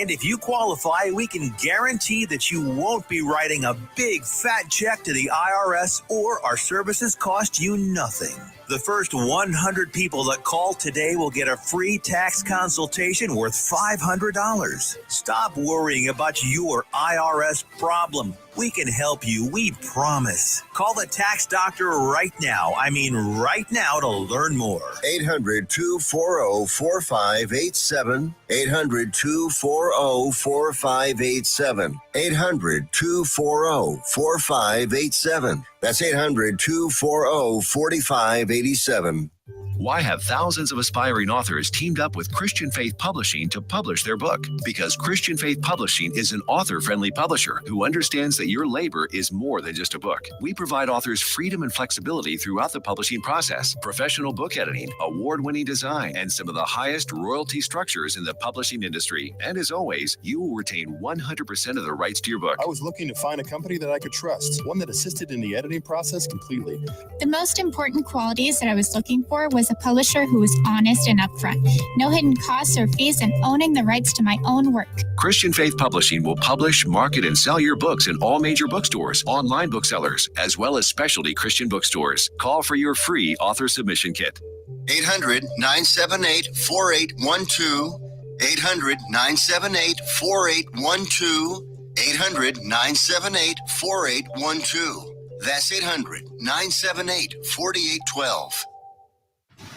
And if you qualify, we can guarantee that you won't be writing a big fat check to the IRS, or our services cost you nothing. The first 100 people that call today will get a free tax consultation worth $500. Stop worrying about your IRS problem. We can help you, we promise. Call the tax doctor right now. I mean right now, to learn more. 800-240-4587. 800-240-4587. 800-240-4587. That's 800-240-4587. Why have thousands of aspiring authors teamed up with Christian Faith Publishing to publish their book? Because Christian Faith Publishing is an author-friendly publisher who understands that your labor is more than just a book. We provide authors freedom and flexibility throughout the publishing process, professional book editing, award-winning design, and some of the highest royalty structures in the publishing industry. And as always, you will retain 100% of the rights to your book. I was looking to find a company that I could trust, one that assisted in the editing process completely. The most important qualities that I was looking for was a publisher who was honest and upfront, no hidden costs or fees, and owning the rights to my own work. Christian Faith Publishing will publish, market, and sell your books in all major bookstores, online booksellers, as well as specialty Christian bookstores. Call for your free author submission kit. 800-978-4812. 800-978-4812. 800-978-4812. That's 800-978-4812.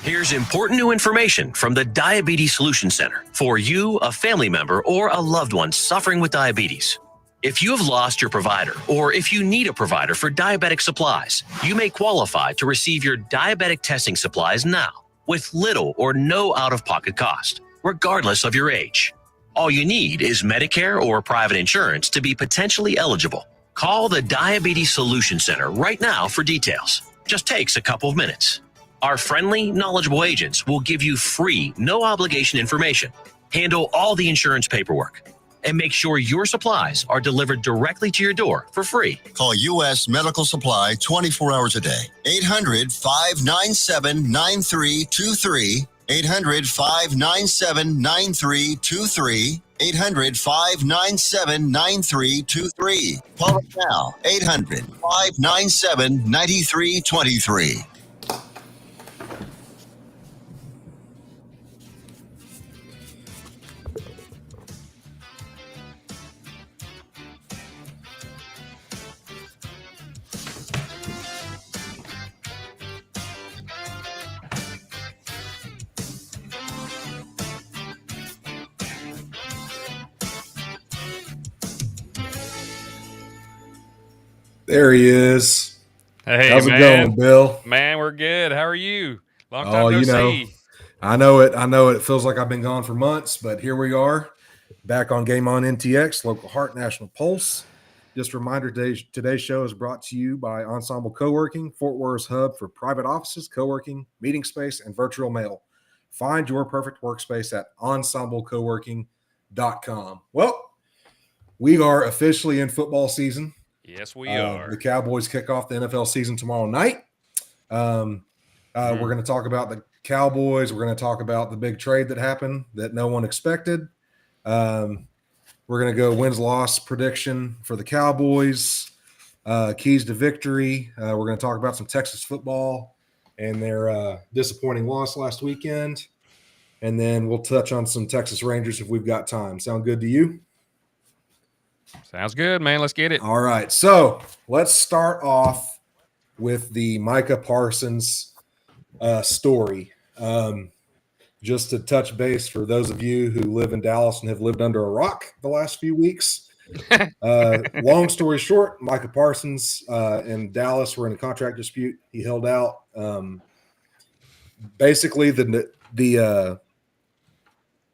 Here's important new information from the Diabetes Solution Center for you, a family member, or a loved one suffering with diabetes. If you have lost your provider, or if you need a provider for diabetic supplies, you may qualify to receive your diabetic testing supplies now with little or no out-of-pocket cost, regardless of your age. All you need is Medicare or private insurance to be potentially eligible. Call the Diabetes Solution Center right now for details. Just takes a couple of minutes. Our friendly, knowledgeable agents will give you free, no-obligation information, handle all the insurance paperwork, and make sure your supplies are delivered directly to your door for free. Call U.S. Medical Supply 24 hours a day. 800-597-9323. 800-597-9323. 800-597-9323. Call us now. 800-597-9323. There he is. Hey, how's it going, Bill? Man, we're good. How are you? Long time no see. I know it. It feels like I've been gone for months, but here we are, back on Game On NTX, Local Heart, National Pulse. Just a reminder, today's show is brought to you by Ensemble Co-working, Fort Worth's hub for private offices, co-working, meeting space, and virtual mail. Find your perfect workspace at ensemblecoworking.com. Well, we are officially in football season. Yes, we are. The Cowboys kick off the NFL season tomorrow night. We're going to talk about the Cowboys. We're going to talk about the big trade that happened that no one expected. We're going to go wins-loss prediction for the Cowboys, keys to victory. We're going to talk about some Texas football and their disappointing loss last weekend. And then we'll touch on some Texas Rangers if we've got time. Sound good to you? Sounds good, man. Let's get it. All right. So let's start off with the Micah Parsons story. Just to touch base for those of you who live in Dallas and have lived under a rock the last few weeks. Long story short, Micah Parsons and Dallas were in a contract dispute. He held out. Basically, the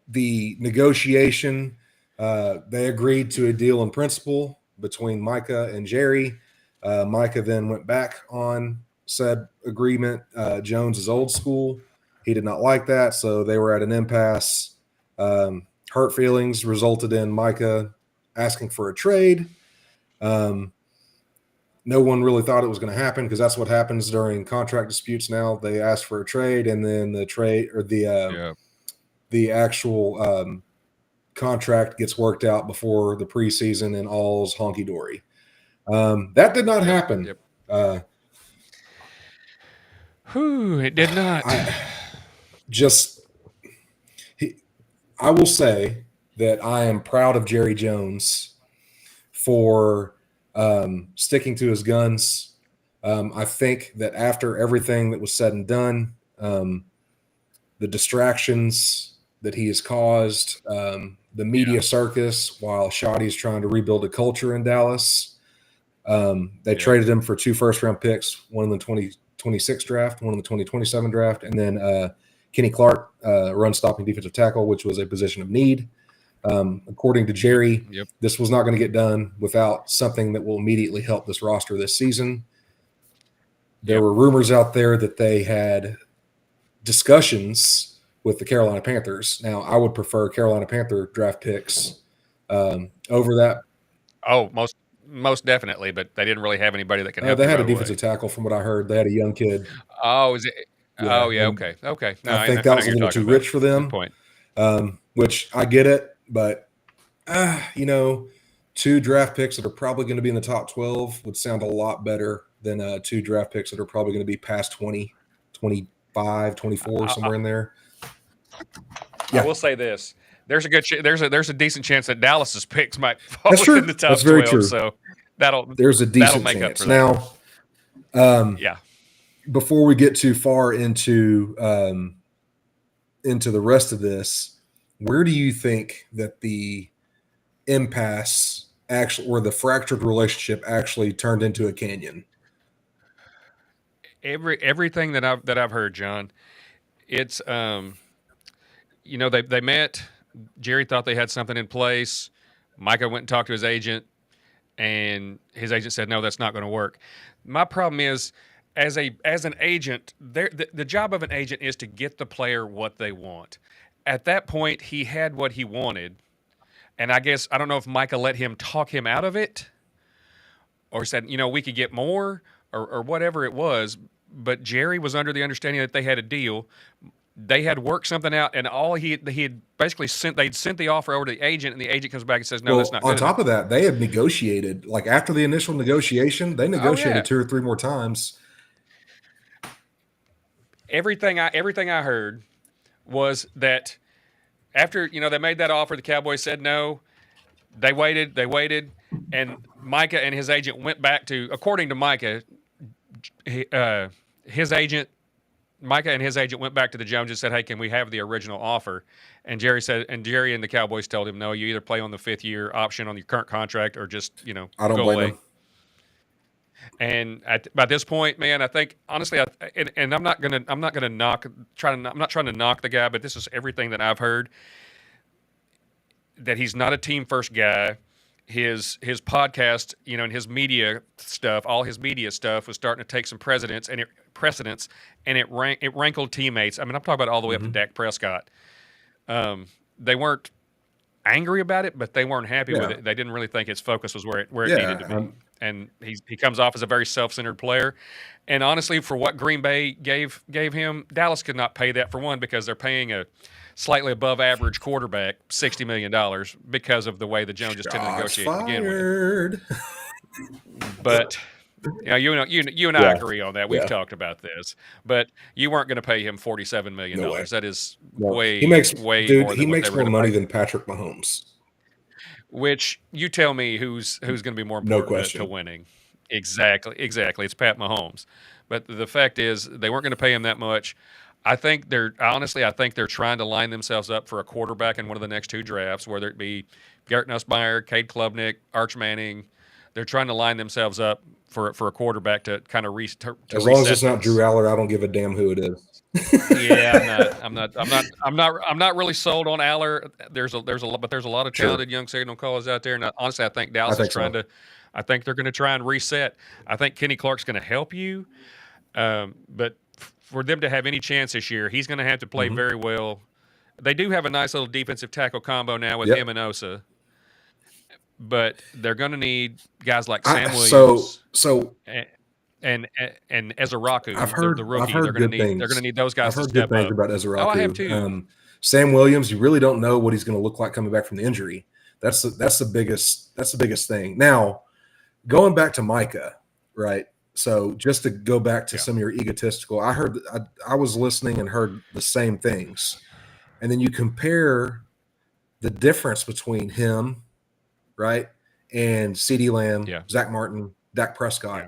negotiation. They agreed to a deal in principle between Micah and Jerry. Micah then went back on said agreement. Jones is old school. He did not like that, so they were at an impasse. Hurt feelings resulted in Micah asking for a trade. No one really thought it was going to happen because that's what happens during contract disputes now. They ask for a trade, and then the trade or the actual contract gets worked out before the preseason and all's honky dory. That did not happen. Yep. It did not. I will say that I am proud of Jerry Jones for sticking to his guns. I think that after everything that was said and done, the distractions that he has caused, the media circus while Shoddy's trying to rebuild a culture in Dallas. They traded him for 2 first-round picks, one in the 2026 draft, one in the 2027 draft, and then Kenny Clark, run-stopping defensive tackle, which was a position of need. According to Jerry, this was not going to get done without something that will immediately help this roster this season. There were rumors out there that they had discussions with the Carolina Panthers. Now, I would prefer Carolina Panther draft picks over that. Oh, most definitely, but they didn't really have anybody that can help. They had a defensive tackle, from what I heard. They had a young kid. Oh, is it? Yeah, okay. No, I think that was a little too rich for them. Point. Which I get it, but 2 draft picks that are probably going to be in the top 12 would sound a lot better than 2 draft picks that are probably going to be past 20, 25, 24, somewhere in there. I will say this: there's a decent chance that Dallas's picks might fall in the top 12. Very true. So there's a decent chance. Now, before we get too far into the rest of this, where do you think that the impasse actually, or the fractured relationship, actually turned into a canyon? Everything that I've heard, John, it's they met. Jerry thought they had something in place. Micah went and talked to his agent, and his agent said, "No, that's not going to work." My problem is, as an agent, the job of an agent is to get the player what they want. At that point, he had what he wanted, and I guess I don't know if Micah let him talk him out of it, or said, we could get more, or whatever it was. But Jerry was under the understanding that they had a deal. They had worked something out, and all he had basically they'd sent the offer over to the agent, and the agent comes back and says, "No, that's not good." On top of that, they had negotiated. Like, after the initial negotiation, they negotiated 2 or 3 more times. Everything I heard was that after they made that offer, the Cowboys said no. They waited, and Micah and his agent went back to, according to Micah, Micah and his agent went back to the Jones and said, "Hey, can we have the original offer?" And Jerry and the Cowboys told him, "No, you either play on the 5th-year option on your current contract, or just I don't go blame away." him. And by this point, man, I think honestly, I'm not gonna knock I'm not trying to knock the guy, but this is everything that I've heard, that he's not a team first guy. His podcast, and his media stuff, all his media stuff was starting to take some precedence, and it rankled teammates. I mean, I'm talking about all the way up to Dak Prescott. They weren't angry about it, but they weren't happy with it. They didn't really think his focus was where it needed to be. And he comes off as a very self-centered player. And honestly, for what Green Bay gave him, Dallas could not pay that, for one, because they're paying a slightly above average quarterback $60 million because of the way the Joneses tend to negotiate to begin with. But you and I agree on that. We've talked about this, but you weren't going to pay him $47 million. No way. That is way he makes more money than Patrick Mahomes. Which, you tell me who's going to be more important to winning. Exactly. It's Pat Mahomes. But the fact is, they weren't going to pay him that much. I think they're trying to line themselves up for a quarterback in one of the next 2 drafts, whether it be Garrett Nussmeier, Cade Klubnik, Arch Manning. They're trying to line themselves up for a quarterback to kind of as long as it's not Drew Aller, I don't give a damn who it is. I'm not really sold on Aller. There's a lot of talented young signal callers out there, and honestly, I think Dallas is trying to. I think they're going to try and reset. I think Kenny Clark's going to help you, but for them to have any chance this year, he's going to have to play very well. They do have a nice little defensive tackle combo now with him and Osa, but they're going to need guys like Sam Williams. And Ezra Raku, I've heard the rookie. I've heard they're going to need those guys. I've heard to step good things up. about Ezra Raku. Oh, I have too. Sam Williams, you really don't know what he's going to look like coming back from the injury. That's the biggest thing. Now, going back to Micah, right? So just to go back to some of your egotistical, I was listening and heard the same things. And then you compare the difference between him, right, and CeeDee Lamb, Zach Martin, Dak Prescott. Yeah.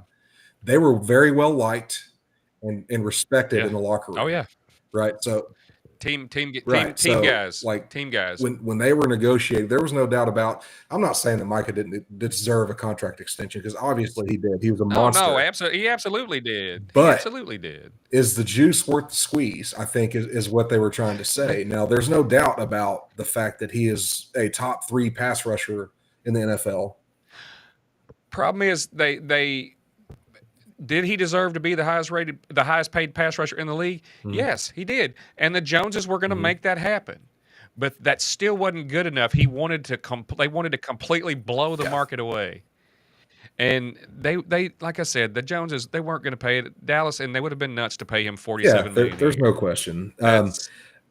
They were very well liked and respected in the locker room. Oh yeah. Right. So team So, guys. like team guys. when they were negotiating, there was no doubt about. I'm not saying that Micah didn't deserve a contract extension because obviously he did. He was a monster. No, absolutely, he absolutely did. But he absolutely did. Is the juice worth the squeeze? I think is what they were trying to say. Now, there's no doubt about the fact that he is a top 3 pass rusher in the NFL. Problem is they did he deserve to be the highest paid pass rusher in the league? Mm-hmm. Yes, he did. And the Joneses were going to make that happen. But that still wasn't good enough. He wanted to they wanted to completely blow the market away. And they like I said, the Joneses, they weren't going to pay it. Dallas, and they would have been nuts to pay him $47 million. There's no question.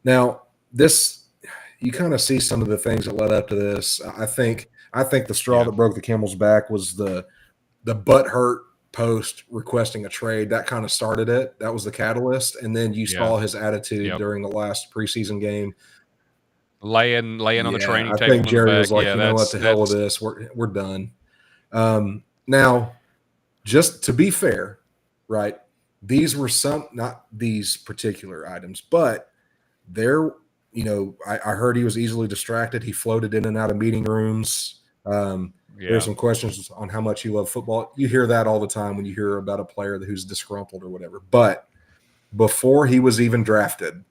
Now, this you kind of see some of the things that led up to this. I think the straw that broke the camel's back was the butthurt post requesting a trade. That kind of started it. That was the catalyst. And then you saw his attitude during the last preseason game. Laying on the training table. I think Jerry was like, you know what, the hell with this. We're done. Now, just to be fair, right? These were not these particular items, but there, I heard he was easily distracted. He floated in and out of meeting rooms. There's some questions on how much he loved football. You hear that all the time when you hear about a player who's disgruntled or whatever. But before he was even drafted,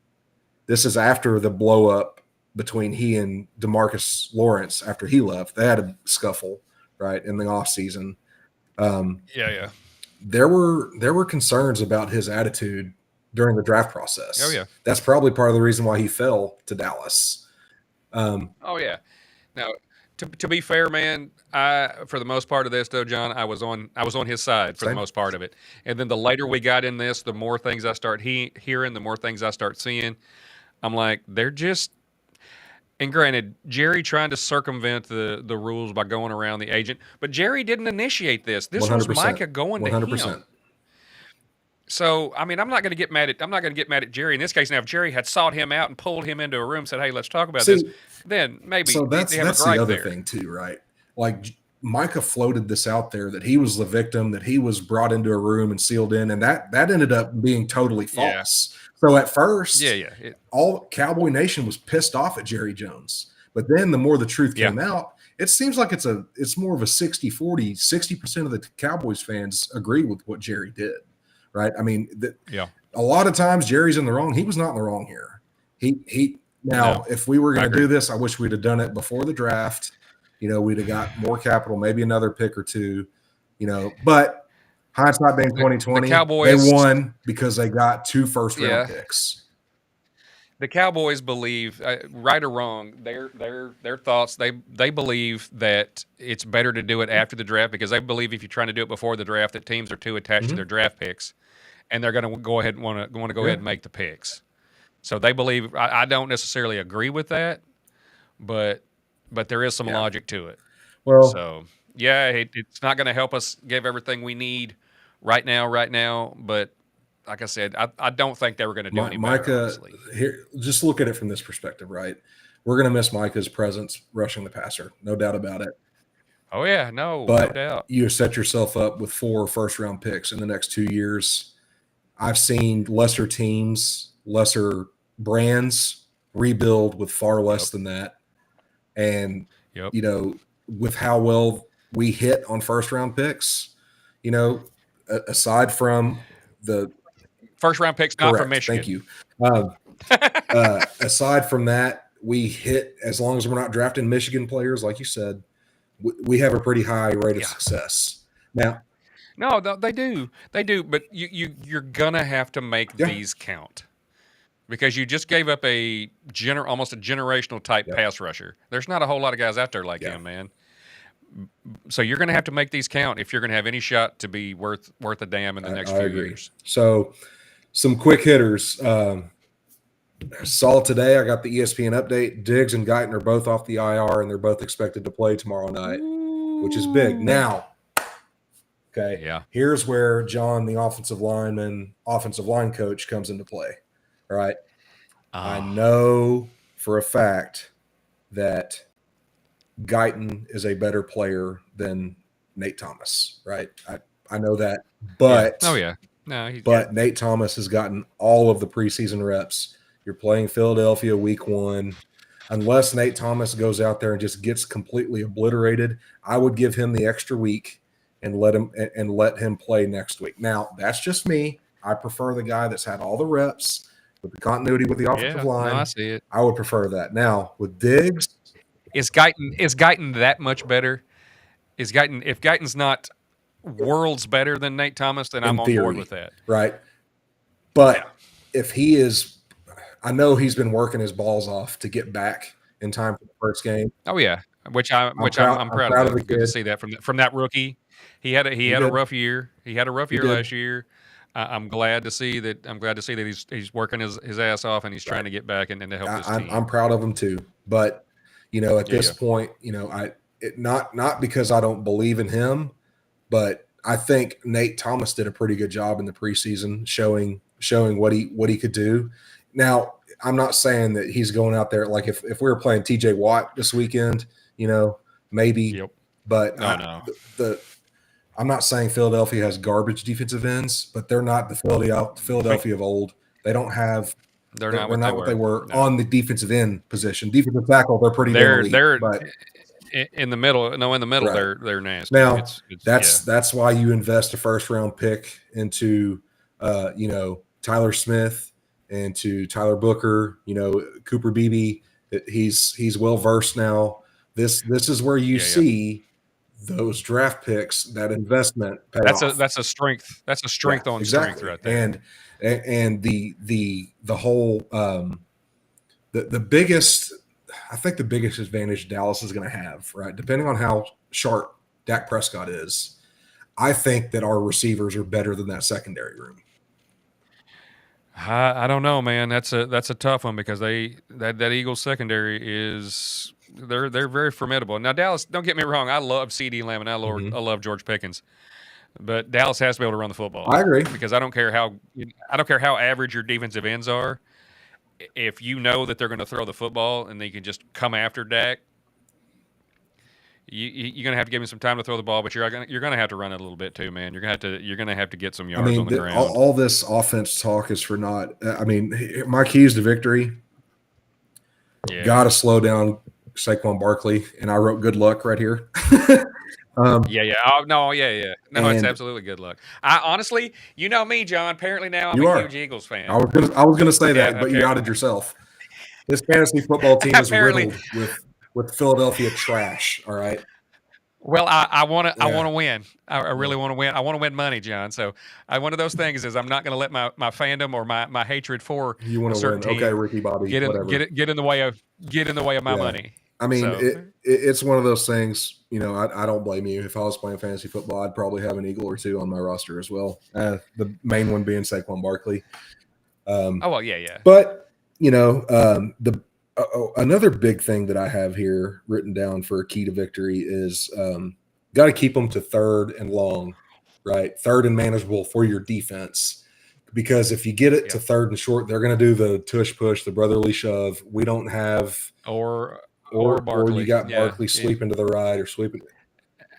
this is after the blow up between he and DeMarcus Lawrence after he left. They had a scuffle, right, in the offseason. There were concerns about his attitude during the draft process. Oh, yeah. That's probably part of the reason why he fell to Dallas. Now, to be fair, man, for the most part of this, though, John, I was on his side for the most part of it. And then the later we got in this, the more things I start hearing, the more things I start seeing. I'm like, they're just. And granted, Jerry trying to circumvent the rules by going around the agent, but Jerry didn't initiate this. This 100%, was Micah going to 100%. Him. So, I mean, I'm not going to get mad at Jerry in this case. Now, if Jerry had sought him out and pulled him into a room, and said, "Hey, let's talk about this," then maybe. So that's the other thing too, right? Like Micah floated this out there that he was the victim, that he was brought into a room and sealed in, and that ended up being totally false. So at first, all Cowboy Nation was pissed off at Jerry Jones, but then the more the truth came out, it seems like it's more of a 60-40. 60% of the Cowboys fans agree with what Jerry did. Right. I mean, a lot of times Jerry's in the wrong. He was not in the wrong here. If we were going to do this, I wish we'd have done it before the draft. We'd have got more capital, maybe another pick or two, but hindsight being 2020, the Cowboys, they won because they got 2 first-round picks. The Cowboys believe, right or wrong, their thoughts. They believe that it's better to do it after the draft because they believe if you're trying to do it before the draft, that teams are too attached to their draft picks, and they're going to go ahead and want to go ahead and make the picks. So they believe. I don't necessarily agree with that, but there is some logic to it. Well, so it's not going to help us give everything we need right now, but. Like I said, I don't think they were going to do any better, honestly. Here, just look at it from this perspective, right? We're going to miss Micah's presence rushing the passer, no doubt about it. Oh, yeah, no doubt. You set yourself up with 4 first-round picks in the next 2 years. I've seen lesser teams, lesser brands rebuild with far less than that. And, with how well we hit on first-round picks, aside from the – first-round picks, not from Michigan. Thank you. Aside from that, we hit, as long as we're not drafting Michigan players, like you said, we have a pretty high rate of success. Now, no, they do. But you're gonna have to make these count because you just gave up almost a generational type pass rusher. There's not a whole lot of guys out there like him, man. So you're gonna have to make these count if you're gonna have any shot to be worth a damn in the next few years. So. Some quick hitters. saw today, I got the ESPN update. Diggs and Guyton are both off the IR, and they're both expected to play tomorrow night, which is big. Now, okay, Yeah. here's where John, the offensive line coach, comes into play. All right. I know for a fact that Guyton is a better player than Nate Thomas, right? I know that, but Oh yeah, no, Nate Thomas has gotten all of the preseason reps. You're playing Philadelphia week 1. Unless Nate Thomas goes out there and just gets completely obliterated, I would give him the extra week and let him play next week. Now, that's just me. I prefer the guy that's had all the reps with the continuity with the offensive line. No, I see it. I would prefer that. Now, with Diggs, Is Guyton that much better? If Guyton's not worlds better than Nate Thomas, then I'm on board with that. Right. But if he is, I know he's been working his balls off to get back in time for the first game. Oh yeah, I'm proud of. Good to see that from that rookie. He had a rough year. He had a rough year last year. I'm glad to see that. He's working his ass off and he's trying to get back and to help this team. I'm proud of him too. But at this point, not because I don't believe in him, but I think Nate Thomas did a pretty good job in the preseason showing what he could do. Now, I'm not saying that he's going out there like if we were playing TJ Watt this weekend, maybe. Yep. But No. I'm not saying Philadelphia has garbage defensive ends, but they're not the Philadelphia of old. They don't have. They're not what they were on the defensive end position. Defensive tackle, they're pretty. They're but in the middle. No, in the middle, right. they're nasty. Now that's why you invest a first round pick into Tyler Smith and to Tyler Booker, Cooper Beebe. He's well versed now. This is where you see those draft picks, that investment pay off. That's a strength. That's a strength on strength right there. And the whole the biggest, I think the biggest advantage Dallas is going to have, right, depending on how sharp Dak Prescott is, I think that our receivers are better than that secondary room. I don't know, man. That's a tough one because that Eagles secondary is they're very formidable. Now Dallas, don't get me wrong, I love CeeDee Lamb and I love George Pickens, but Dallas has to be able to run the football. I agree, because I don't care how average your defensive ends are. If you know that they're going to throw the football and they can just come after Dak, you're going to have to give him some time to throw the ball, but you're going to have to run it a little bit too, man. You're going to have to get some yards on the ground. All this offense talk is for naught. I mean, my keys to victory. Got to slow down Saquon Barkley, and I wrote good luck right here. Oh, no, it's absolutely good luck. I honestly, you know me, John. Apparently now I'm a huge Eagles fan. I was gonna say that, but you outed yourself. This fantasy football team is riddled with Philadelphia trash. All right. Well, I want to win. I really want to win. I want to win money, John. So one of those things is I'm not going to let my fandom or my hatred for you want to win. Okay, Ricky Bobby, get in the way of my money. I mean, it's one of those things. I don't blame you. If I was playing fantasy football, I'd probably have an Eagle or two on my roster as well. The main one being Saquon Barkley. But another big thing that I have here written down for a key to victory is got to keep them to third and long, right? Third and manageable for your defense. Because if you get it to third and short, they're going to do the tush push, the brotherly shove. We don't have or you got Barkley sweeping to the right or sweeping.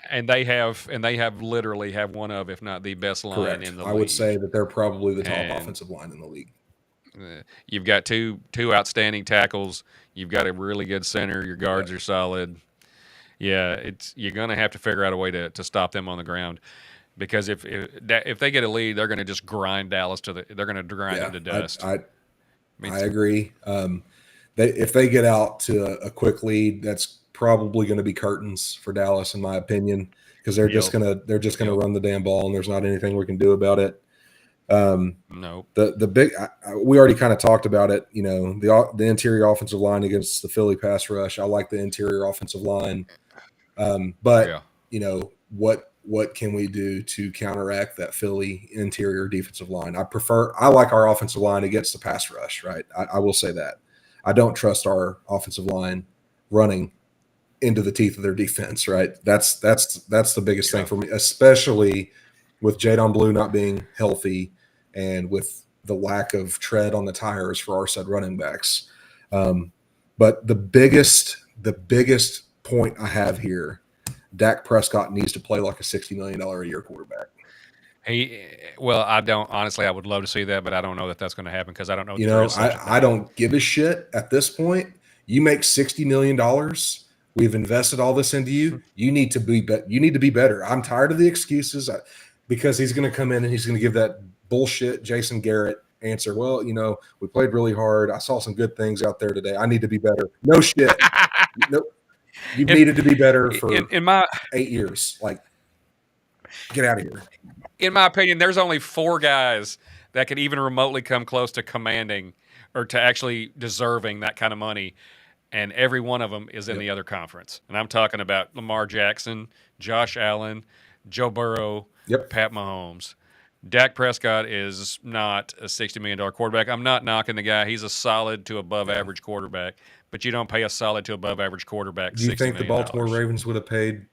And they literally have one of, if not the best line in the league. I would say that they're probably the top offensive line in the league. You've got two outstanding tackles. You've got a really good center. Your guards are solid. Yeah, you're going to have to figure out a way to stop them on the ground, because if they get a lead, they're going to just grind Dallas they're going to grind them to dust. I agree. If they get out to a quick lead, that's probably going to be curtains for Dallas, in my opinion, because they're just going to run the damn ball, and there's not anything we can do about it. No. The big we already kind of talked about it. The interior offensive line against the Philly pass rush. I like the interior offensive line, but what what can we do to counteract that Philly interior defensive line. I like our offensive line against the pass rush, right? I will say that. I don't trust our offensive line running into the teeth of their defense, right? That's the biggest thing for me, especially with Jadon Blue not being healthy and with the lack of tread on the tires for our said running backs. But the biggest point I have here, Dak Prescott needs to play like a $60 million a year quarterback. I would love to see that, but I don't know that that's going to happen because I don't know. I don't give a shit at this point. You make $60 million. We've invested all this into you. You need to be better. I'm tired of the excuses because he's going to come in and he's going to give that bullshit Jason Garrett answer. Well, we played really hard. I saw some good things out there today. I need to be better. No shit. Nope. You've needed to be better for in my 8 years. Like, get out of here. In my opinion, there's only 4 guys that could even remotely come close to commanding or to actually deserving that kind of money, and every one of them is in the other conference. And I'm talking about Lamar Jackson, Josh Allen, Joe Burrow, Pat Mahomes. Dak Prescott is not a $60 million quarterback. I'm not knocking the guy. He's a solid to above average quarterback, but you don't pay a solid to above average quarterback $60 million. Do you think the Baltimore Ravens would have paid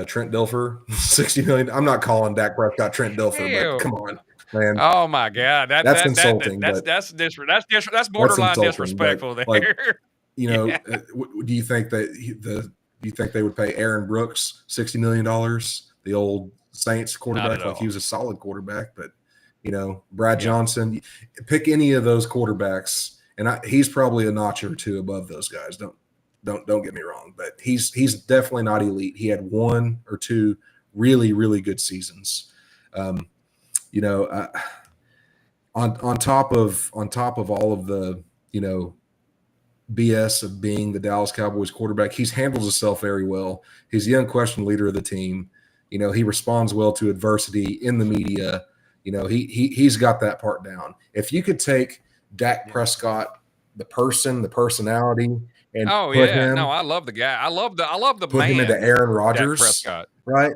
Trent Dilfer $60 million? I'm not calling Dak Prescott Trent Dilfer, but come on, man. Oh my God, that's insulting. That's borderline disrespectful there. Like, do you think that do you think they would pay Aaron Brooks $60 million, the old Saints quarterback? Like, he was a solid quarterback, but Brad Johnson, pick any of those quarterbacks, and he's probably a notch or two above those guys. Don't get me wrong, but he's definitely not elite. He had 1 or 2 really, really good seasons. On top of all of the BS of being the Dallas Cowboys quarterback, he's handles himself very well. He's the unquestioned leader of the team. He responds well to adversity in the media. He's got that part down. If you could take Dak Prescott, the person, the personality, and I love the guy. I love the put man. him into Aaron Rodgers, Dak Prescott. right?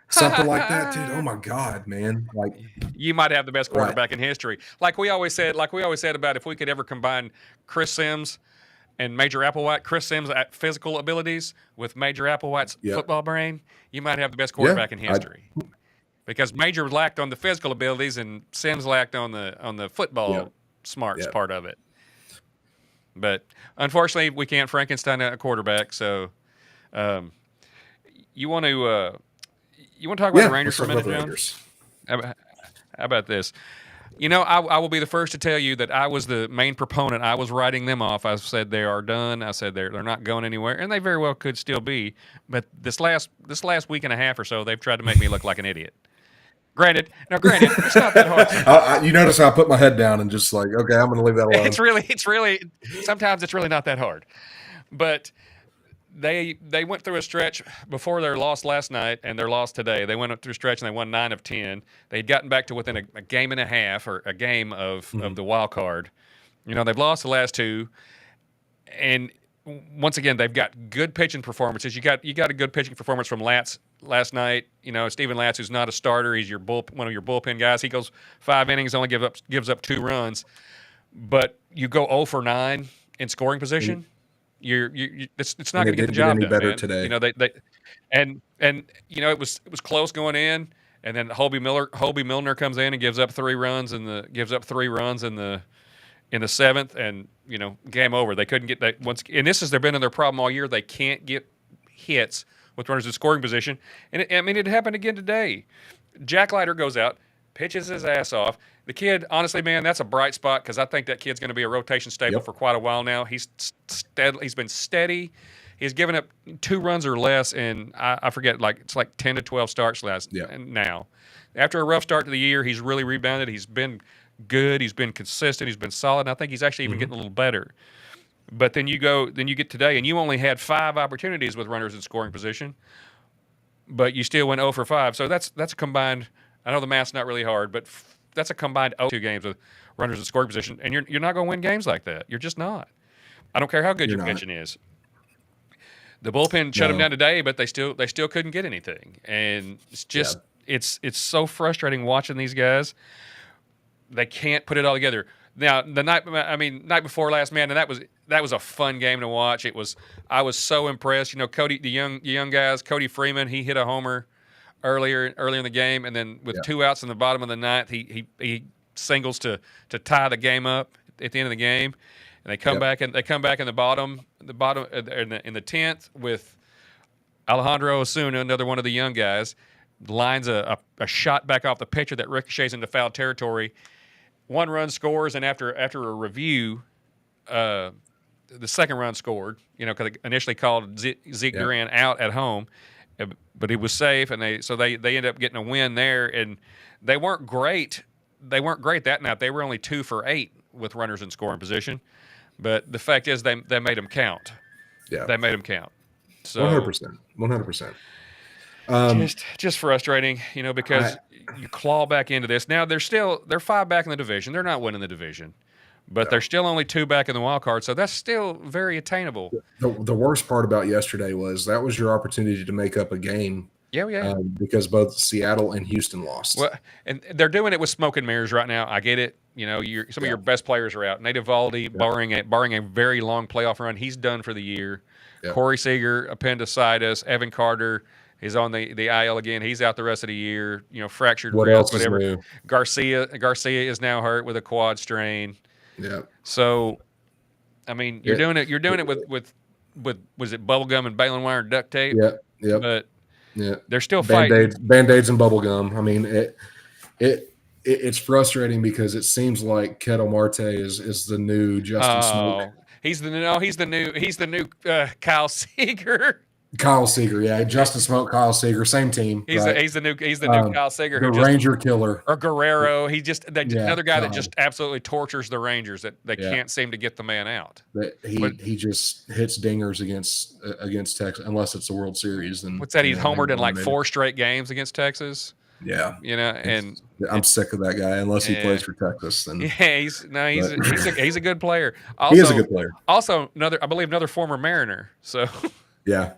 Something like that, dude. Oh my God, man! Like, you might have the best quarterback in history. Like we always said about if we could ever combine Chris Sims and Major Applewhite, Chris Sims' physical abilities with Major Applewhite's football brain, you might have the best quarterback in history. Because Major lacked on the physical abilities and Sims lacked on the football smarts part of it. But unfortunately, we can't Frankenstein a quarterback. So, you want to talk about the Rangers for a minute, John? How about this? I will be the first to tell you that I was the main proponent. I was writing them off. I said they are done. I said they're not going anywhere, and they very well could still be. But this last week and a half or so, they've tried to make me look like an idiot. Granted, it's not that hard. You notice how I put my head down and just like, okay, I'm going to leave that alone. It's really. Sometimes it's really not that hard, but. They went through a stretch before their loss last night and their loss today. They went through a stretch and they won 9 of 10. They'd gotten back to within a game and a half or a game of the wild card. They've lost the last 2, and once again they've got good pitching performances. You got a good pitching performance from Latz last night. Steven Latz, who's not a starter, he's one of your bullpen guys. He goes 5 innings, only gives up 2 runs, but you go 0 for 9 in scoring position. It's not going to get the job done. Better man. Today. It was close going in, and then Hobie Milner comes in and gives up 3 runs in the 7th, and game over. They couldn't get that once, and this has been their problem all year. They can't get hits with runners in scoring position, and it happened again today. Jack Leiter goes out, pitches his ass off. The kid, honestly, man, that's a bright spot because I think that kid's going to be a rotation staple for quite a while now. He's been steady. He's given up 2 runs or less, and I forget, it's like 10 to 12 starts now. After a rough start to the year, he's really rebounded. He's been good. He's been consistent. He's been solid. And I think he's actually even getting a little better. But then you get today, and you only had 5 opportunities with runners in scoring position, but you still went 0 for 5. So that's a combined. I know the math's not really hard, but that's a combined 2 games with runners in scoring position, and you're not going to win games like that. You're just not. I don't care how good your pitching is. The bullpen shut them No. down today, but they still couldn't get anything, and it's just it's so frustrating watching these guys. They can't put it all together. Now night before last, man, and that was a fun game to watch. I was so impressed. You know, Cody, the young guys, Cody Freeman, he hit a homer earlier in the game, and then with 2 outs in the bottom of the ninth, he singles to tie the game up at the end of the game, and they come back in the bottom in the 10th with Alejandro Osuna, another one of the young guys, lines a shot back off the pitcher that ricochets into foul territory. 1 run scores, and after a review, the second run scored. You know, because they initially called Zeke Duran out at home, but he was safe, and they ended up getting a win there. And they weren't great. They weren't great that night. They were only 2 for 8 with runners in scoring position. But the fact is, they made them count. Yeah, they made them count. So 100%. Just frustrating, you know, because you claw back into this. Now they're 5 back in the division. They're not winning the division, but they're still only 2 back in the wild card. So that's still very attainable. The worst part about yesterday was that was your opportunity to make up a game. Yeah. Because both Seattle and Houston lost. Well, and they're doing it with smoke and mirrors right now. I get it. You know, some of your best players are out. Nate Eovaldi, barring a very long playoff run, he's done for the year. Yeah. Corey Seager, appendicitis. Evan Carter is on the IL again. He's out the rest of the year. You know, fractured wrist, whatever. New? Garcia is now hurt with a quad strain. Yeah. So, I mean, you're doing it with was it bubblegum and baling wire and duct tape? Yeah. But they're still fighting. Band-Aids and bubblegum. I mean, it's frustrating because it seems like Ketel Marte is the new Justin Smoke. He's the new Kyle Seager. Kyle Seager, yeah, Justin Smoke, Kyle Seager, same team. He's the new Kyle Seager, the Ranger killer, or Guerrero. Another guy that just absolutely tortures the Rangers. That they can't seem to get the man out. He just hits dingers against Texas, unless it's the World Series. Then what's that? He's homered in like 4 straight games against Texas. Yeah, you know, and I'm sick of that guy. Unless he plays for Texas, then he's a good player. Also, he is a good player. Also, another former Mariner. So yeah.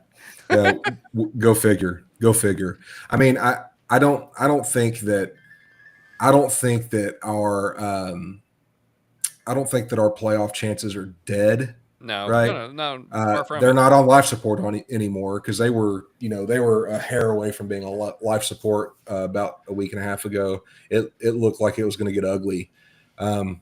Go figure. I mean, I don't think that our playoff chances are dead. No, right? No. They're not on life support anymore because they were a hair away from being on life support about a week and a half ago. It looked like it was going to get ugly.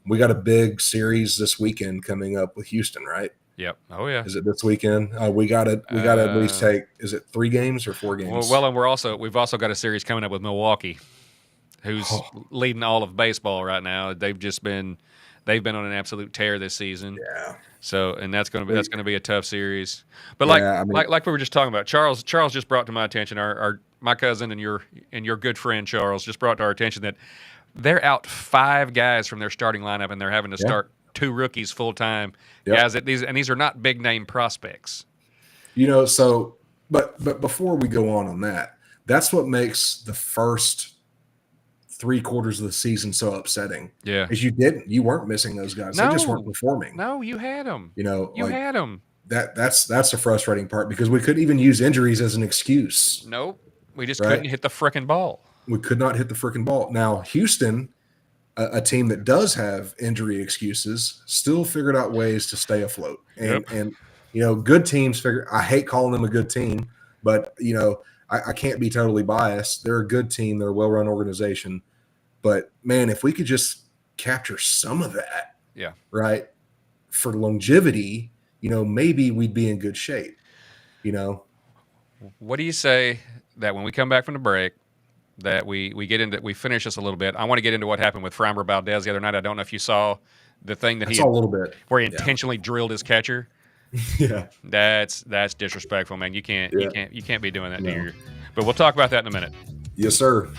We got a big series this weekend coming up with Houston, right? Yep. Oh yeah. Is it this weekend? We got to at least take. Is it 3 games or 4 games? Well, and we've also got a series coming up with Milwaukee, who's leading all of baseball right now. They've been on an absolute tear this season. Yeah. So, and that's going to be a tough series. But like we were just talking about, Charles just brought to my attention, my cousin and your good friend Charles just brought to our attention that they're out 5 guys from their starting lineup, and they're having to start 2 rookies full time. Guys, these are not big name prospects. You know, so but before we go on that, that's what makes the first 3 quarters of the season so upsetting. Yeah, is you weren't missing those guys. They just weren't performing. No, you had them. You know, had them. That's the frustrating part because we couldn't even use injuries as an excuse. Nope, we just couldn't hit the frickin' ball. We could not hit the frickin' ball. Now Houston, a team that does have injury excuses, still figured out ways to stay afloat. And you know, good teams figure. I hate calling them a good team, but you know, I can't be totally biased. They're a good team. They're a well-run organization. But man, if we could just capture some of that, right, for longevity, you know, maybe we'd be in good shape. You know, what do you say that when we come back from the break, that we finish this a little bit? I want to get into what happened with Framber Valdez the other night. I don't know if you saw the thing that a little bit where he intentionally drilled his catcher. Yeah, that's disrespectful, man. You can't be doing that to your. But we'll talk about that in a minute. Yes, sir.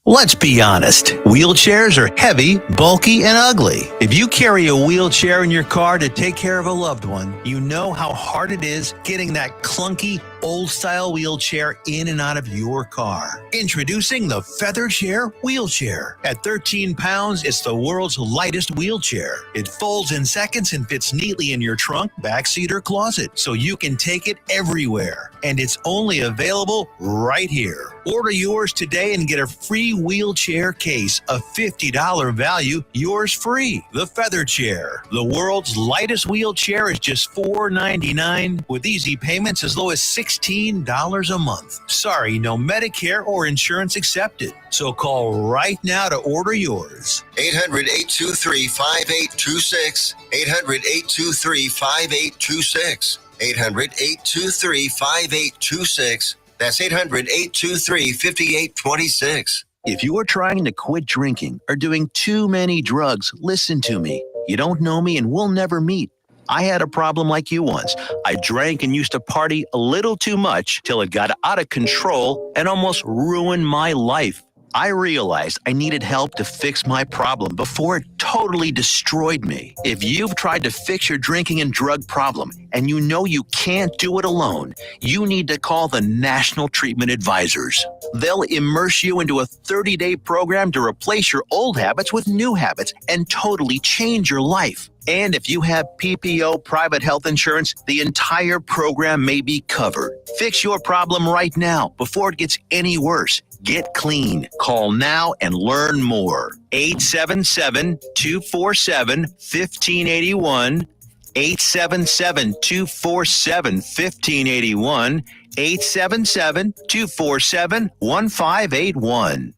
Let's be honest, wheelchairs are heavy, bulky, and ugly. If you carry a wheelchair in your car to take care of a loved one, you know how hard it is getting that clunky, old-style wheelchair in and out of your car. Introducing the Feather Chair Wheelchair. At 13 pounds, it's the world's lightest wheelchair. It folds in seconds and fits neatly in your trunk, backseat, or closet, so you can take it everywhere. And it's only available right here. Order yours today and get a free wheelchair case, a $50 value, yours free. The Feather Chair, the world's lightest wheelchair, is just $4.99 with easy payments as low as $16 a month. Sorry, no Medicare or insurance accepted. So call right now to order yours. 800-823-5826. 800-823-5826. 800-823-5826. That's 800-823-5826. If you are trying to quit drinking or doing too many drugs, listen to me. You don't know me and we'll never meet. I had a problem like you once. I drank and used to party a little too much till it got out of control and almost ruined my life. I realized I needed help to fix my problem before it totally destroyed me. If you've tried to fix your drinking and drug problem and you know you can't do it alone, you need to call the National Treatment Advisors. They'll immerse you into a 30-day program to replace your old habits with new habits and totally change your life. And if you have PPO private health insurance, the entire program may be covered. Fix your problem right now before it gets any worse. Get clean. Call now and learn more. 877-247-1581. 877-247-1581. 877-247-1581.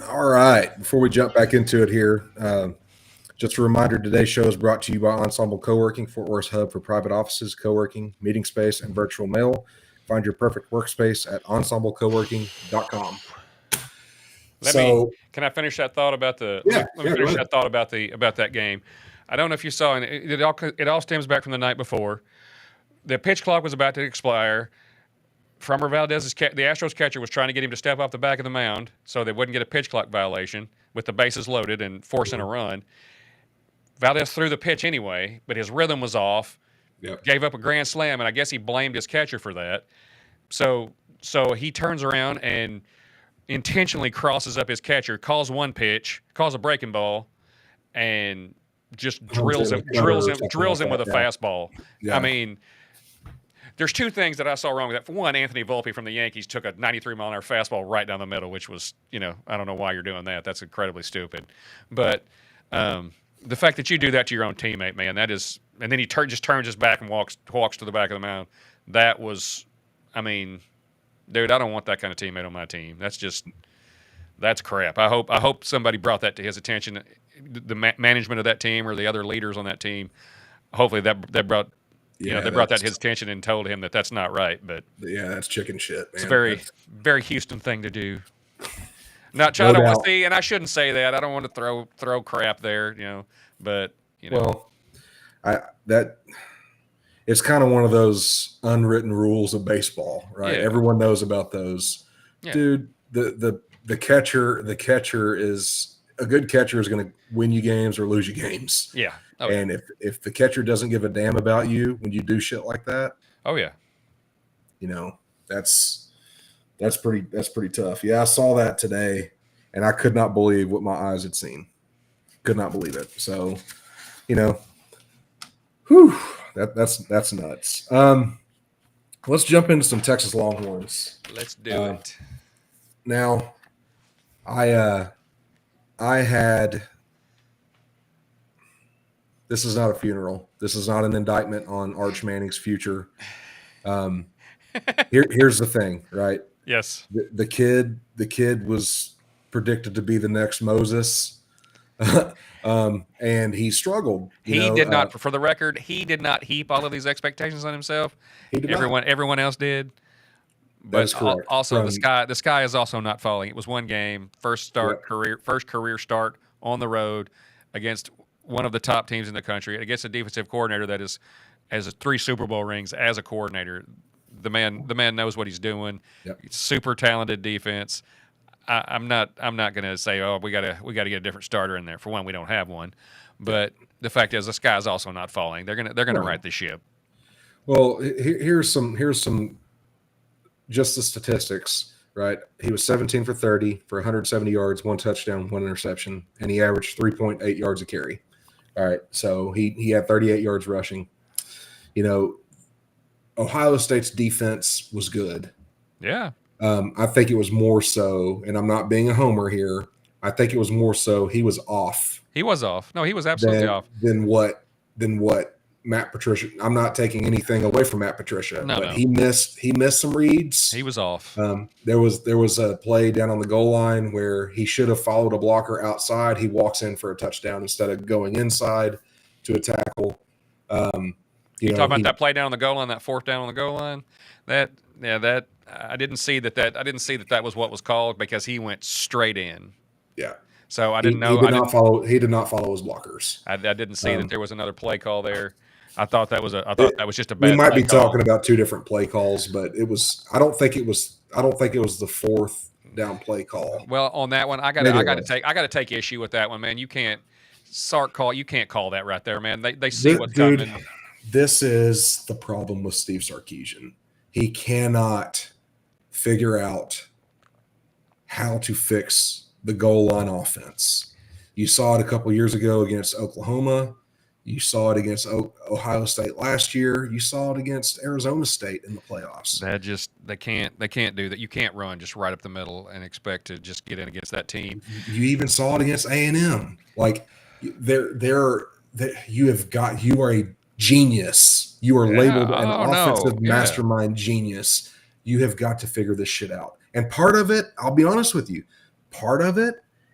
All right. Before we jump back into it here, just a reminder, today's show is brought to you by Ensemble Co-working, Fort Worth's hub for private offices, co-working, meeting space, and virtual mail. Find your perfect workspace at ensemblecoworking.com. Can I finish that thought about the? Yeah, let me finish that thought about that game. I don't know if you saw, and it all stems back from the night before. The pitch clock was about to expire. Framber Valdez's the Astros catcher was trying to get him to step off the back of the mound so they wouldn't get a pitch clock violation with the bases loaded and forcing a run. Valdez threw the pitch anyway, but his rhythm was off. Yep. Gave up a grand slam, and I guess he blamed his catcher for that. So he turns around and intentionally crosses up his catcher, calls one pitch, calls a breaking ball, and just drills him with a fastball. Yeah. I mean, there's two things that I saw wrong with that. For one, Anthony Volpe from the Yankees took a 93-mile-an-hour fastball right down the middle, which was, I don't know why you're doing that. That's incredibly stupid. But the fact that you do that to your own teammate, man, that is – and then he just turns his back and walks to the back of the mound. That was – I mean, dude, I don't want that kind of teammate on my team. That's crap. I hope somebody brought that to his attention, the management of that team or the other leaders on that team. Hopefully that brought – they brought that to his attention and told him that that's not right. But yeah, that's chicken shit, man. It's a very, very Houston thing to do. I don't want to see, and I shouldn't say that. I don't want to throw crap there, But well, it's kind of one of those unwritten rules of baseball, right? Yeah. Everyone knows about those, dude. The catcher is a good catcher is going to win you games or lose you games. Yeah. Oh, and if the catcher doesn't give a damn about you when you do shit like that, oh yeah, that's pretty tough. Yeah, I saw that today, and I could not believe what my eyes had seen. Could not believe it. So, that's nuts. Let's jump into some Texas Longhorns. Let's do it. Now, I had. This is not a funeral. This is not an indictment on Arch Manning's future. Here's the thing, right? Yes. The kid was predicted to be the next Moses. And he struggled. He did not, for the record, he did not heap all of these expectations on himself. He did not. Everyone else did. That is But correct. also the sky is also not falling. It was one game, first career start on the road against one of the top teams in the country, against a defensive coordinator that has 3 Super Bowl rings as a coordinator. The man knows what he's doing. Yep. Super talented defense. I'm not going to say, oh, we got to get a different starter in there. For one, we don't have one. But the fact is, the sky's also not falling. They're gonna right the ship. Well, here's some just the statistics, right? He was 17 for 30 for 170 yards, 1 touchdown, 1 interception, and he averaged 3.8 yards a carry. All right, so he had 38 yards rushing. Ohio State's defense was good. Yeah. I think it was more so, and I'm not being a homer here, I think it was more so he was off. He was off. No, he was absolutely off. Than what Matt Patricia. I'm not taking anything away from Matt Patricia, but he missed some reads. He was off. There was a play down on the goal line where he should have followed a blocker outside. He walks in for a touchdown instead of going inside to a tackle. You talking about that play down on the goal line, that 4th down on the goal line? That I didn't see that was what was called because he went straight in. Yeah. So I didn't know. He did not follow his blockers. I didn't see that there was another play call there. I thought that was just a bad. We might be call. talking about 2 different play calls, but it was. I don't think it was the 4th down play call. Well, on that one, I got to take issue with that one, man. You can't You can't call that right there, man. They see what's coming. This is the problem with Steve Sarkisian. He cannot figure out how to fix the goal line offense. You saw it a couple years ago against Oklahoma. You saw it against Ohio State last year. You saw it against Arizona State in the playoffs. They can't do that. You can't run just right up the middle and expect to just get in against that team. You even saw it against A&M. Like you are a genius. You are labeled an offensive mastermind genius. You have got to figure this shit out. And part of it, I'll be honest with you,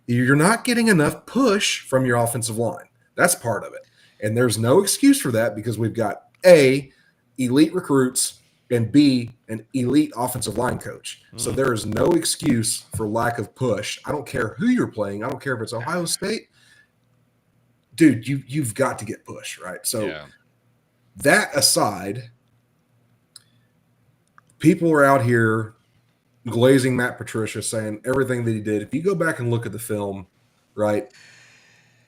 you're not getting enough push from your offensive line. That's part of it. And there's no excuse for that because we've got A, elite recruits, and B, an elite offensive line coach. So there is no excuse for lack of push. I don't care who you're playing. I don't care if it's Ohio State. Dude, you've got to get push, right? So that aside, people are out here glazing Matt Patricia, saying everything that he did. If you go back and look at the film, right,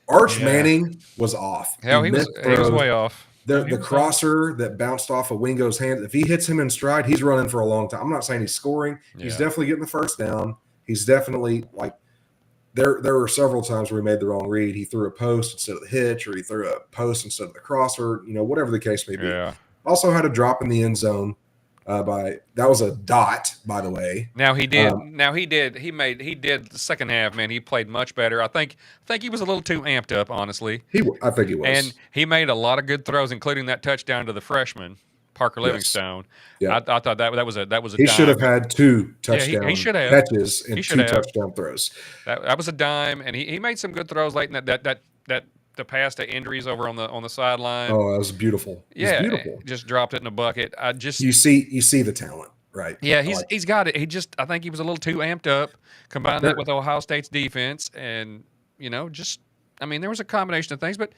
Arch Manning was off. Hell, he was way off. The crosser that bounced off of Wingo's hand, if he hits him in stride, he's running for a long time. I'm not saying he's scoring. Yeah. He's definitely getting the first down. He's definitely there were several times where he made the wrong read. He threw a post instead of the hitch, or he threw a post instead of the crosser, whatever the case may be. Yeah. Also had a drop in the end zone. That was a dot, by the way. Now he did. He did the second half. Man, he played much better. I think he was a little too amped up, honestly. I think he was, and he made a lot of good throws, including that touchdown to the freshman Parker Livingstone. Yeah. I thought that was a. He should have had 2 touchdown he should have. catches and 2 touchdown throws. That was a dime, and he made some good throws late in that. The pass to injuries over on the sideline. Oh, that was beautiful. Beautiful. Just dropped it in a bucket. You see the talent, right? Yeah, he's got it. I think he was a little too amped up. Combine that with Ohio State's defense, and there was a combination of things. But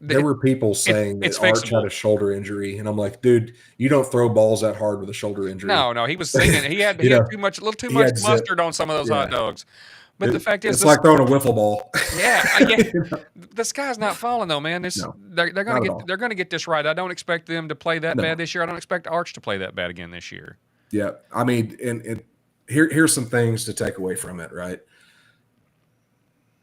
there were people saying that Arch had a shoulder injury, and I'm like, dude, you don't throw balls that hard with a shoulder injury. No, he was singing. He had a little too much mustard on some of those hot dogs. But the fact is, it's like throwing a wiffle ball. Yeah. The sky's not falling though, man. They're gonna get this right. I don't expect them to play that bad this year. I don't expect Arch to play that bad again this year. Yeah, I mean, and here's some things to take away from it. Right,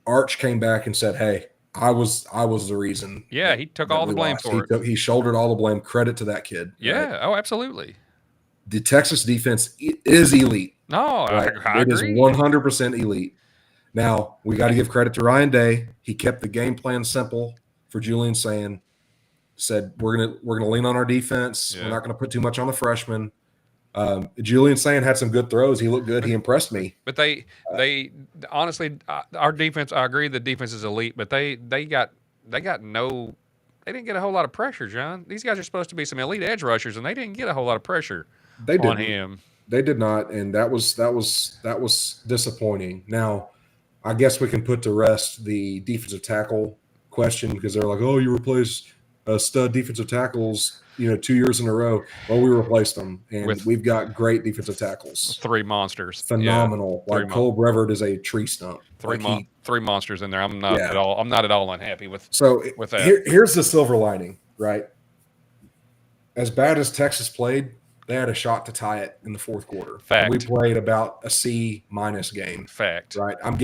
Arch came back and said, "Hey, I was the reason." Yeah, he took all the blame for it. He shouldered all the blame. Credit to that kid. Yeah. Right? Oh, absolutely. The Texas defense is elite. No, right? I agree. It is 100% elite. Now, we got to give credit to Ryan Day. He kept the game plan simple for Julian said we're gonna lean on our defense. Yeah. We're not gonna put too much on the freshmen. Julian Sand had some good throws. He looked good. He impressed me. But they honestly, our defense. I agree, the defense is elite, but they didn't get a whole lot of pressure, John. These guys are supposed to be some elite edge rushers, and they didn't get a whole lot of pressure on him. They did not, and that was disappointing. Now, I guess we can put to rest the defensive tackle question because they're like, "Oh, you replaced stud defensive tackles, 2 years in a row." Well, we replaced them, and we've got great defensive tackles. 3 monsters, phenomenal. Yeah. Cole Brevard is a tree stump. 3 monsters in there. I'm not at all unhappy with. So with that. Here's the silver lining, right? As bad as Texas played, they had a shot to tie it in the fourth quarter. Fact. We played about a C- game. Fact. Right. I'm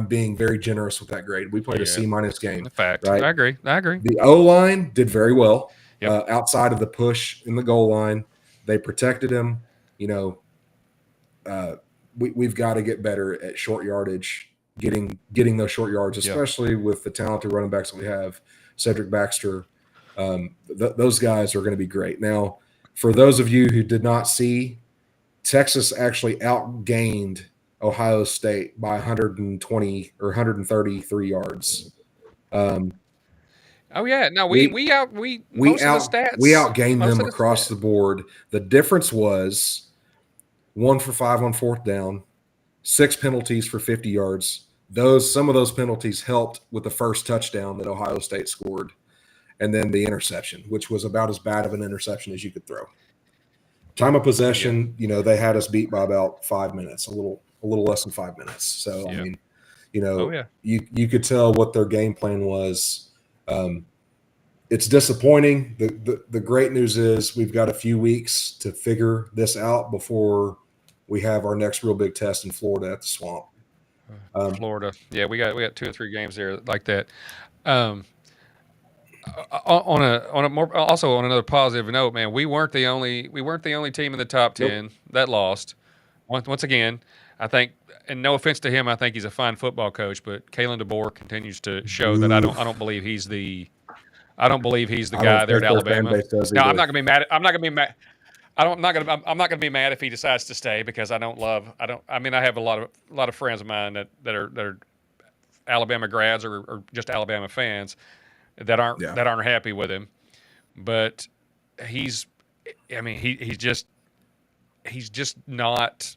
being very generous with that grade. We played a C- game. Fact. Right? I agree. The O-line did very well. Yep. Outside of the push in the goal line, they protected him. We've got to get better at short yardage, getting those short yards, especially with the talented running backs that we have. Cedric Baxter, those guys are going to be great. Now, for those of you who did not see, Texas actually outgained Ohio State by 120 or 133 yards. Oh yeah, no, we outgained them across the board. The difference was 1 for 5 on fourth down, 6 penalties for 50 yards. Some of those penalties helped with the first touchdown that Ohio State scored, and then the interception, which was about as bad of an interception as you could throw. Time of possession, they had us beat by about 5 minutes, a little less than 5 minutes. So I mean, you could tell what their game plan was. It's disappointing. The great news is we've got a few weeks to figure this out before we have our next real big test in Florida at the Swamp. Florida, yeah, we got 2 or 3 games there like that. On another positive note, man, we weren't the only team in the top 10 that lost. Once again, I think, and no offense to him, I think he's a fine football coach, but Kalen DeBoer continues to show that I don't believe he's the guy there at Alabama. Now, I'm not gonna be mad. I'm not gonna be mad if he decides to stay because I have a lot of friends of mine that are Alabama grads or just Alabama fans that aren't happy with him. But he's just not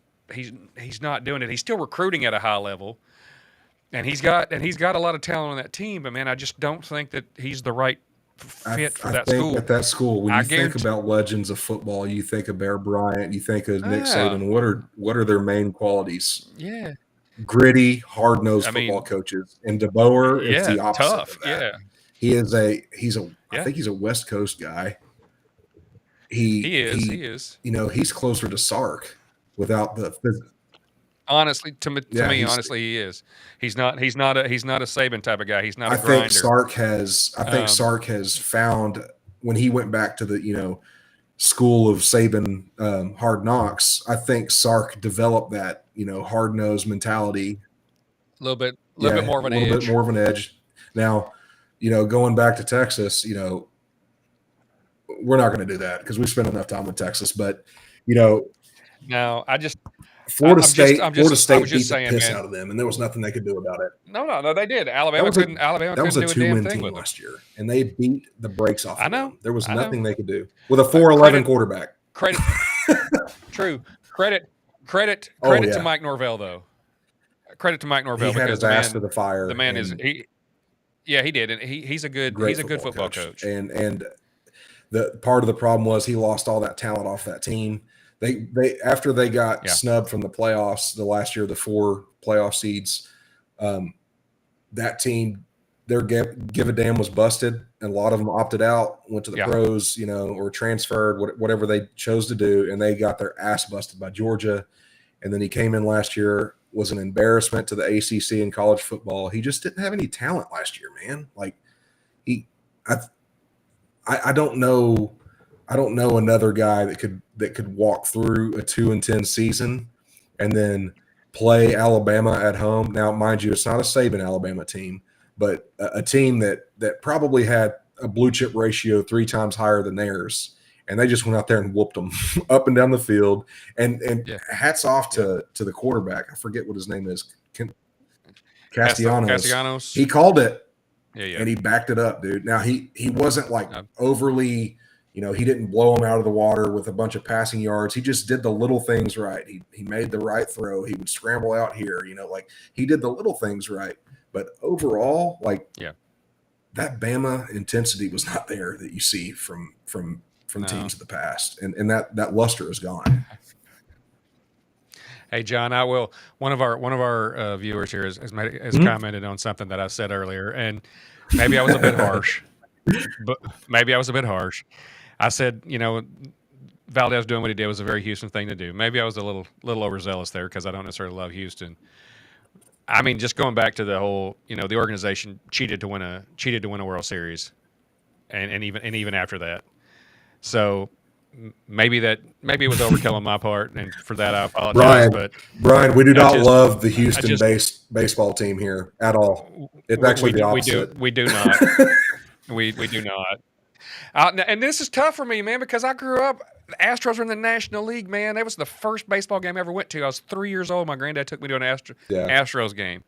doing it. He's still recruiting at a high level. And he's got a lot of talent on that team, but man, I just don't think that he's the right fit for that school. At that school, when you think about legends of football, you think of Bear Bryant, you think of Nick Saban. What are their main qualities? Yeah, gritty, hard-nosed football coaches. And DeBoer is the opposite. Tough. Of that. I think he's a West Coast guy. He is. He's closer to Sark without the physics. Honestly, to me, he is. He's not a Saban type of guy. He's not a grinder. I think Sark has found when he went back to the school of Saban hard knocks. I think Sark developed that hard nosed mentality. A little bit more of an edge. A little bit more of an edge. Now, going back to Texas, we're not going to do that because we spent enough time with Texas. But no, Florida State beat the piss out of them, and there was nothing they could do about it. No, they did. Alabama couldn't do a damn thing with them. That was a 2-win team last year, and they beat the brakes off of them. There was nothing they could do with a 4.11 quarterback. True. Credit to Mike Norvell, though. Credit to Mike Norvell because his ass to the fire. The man is he. Yeah, he did, and he's a good football coach. And the part of the problem was he lost all that talent off that team. They after they got snubbed from the playoffs the last year, the 4 playoff seeds, that team, their give a damn was busted, and a lot of them opted out, went to the pros, or transferred, whatever they chose to do, and they got their ass busted by Georgia. And then he came in last year, was an embarrassment to the ACC in college football. He just didn't have any talent last year, man. I don't know another guy that could walk through a 2-10 season and then play Alabama at home. Now, mind you, it's not a Saban Alabama team, but a team that probably had a blue chip ratio 3 times higher than theirs, and they just went out there and whooped them up and down the field. And hats off to the quarterback. I forget what his name is. Castellanos. He called it. Yeah. And he backed it up, dude. Now he wasn't like overly, he didn't blow him out of the water with a bunch of passing yards. He just did the little things right. He made the right throw. He would scramble out here, like he did the little things right. But overall, that Bama intensity was not there that you see from teams of the past, and that luster is gone. Hey, John, I will. One of our viewers here has commented on something that I said earlier, and maybe I was a bit harsh. I said, Valdez doing what he did was a very Houston thing to do. Maybe I was a little overzealous there because I don't necessarily love Houston. I mean, just going back to the whole, the organization cheated to win a World Series, and even after that. So maybe it was overkill on my part, and for that I apologize. Brian, we do not love the Houston baseball team here at all. It's actually the opposite. We do not. we do not. And this is tough for me, man, because I grew up. The Astros were in the National League, man. That was the first baseball game I ever went to. I was 3 years old. My granddad took me to an Astros game.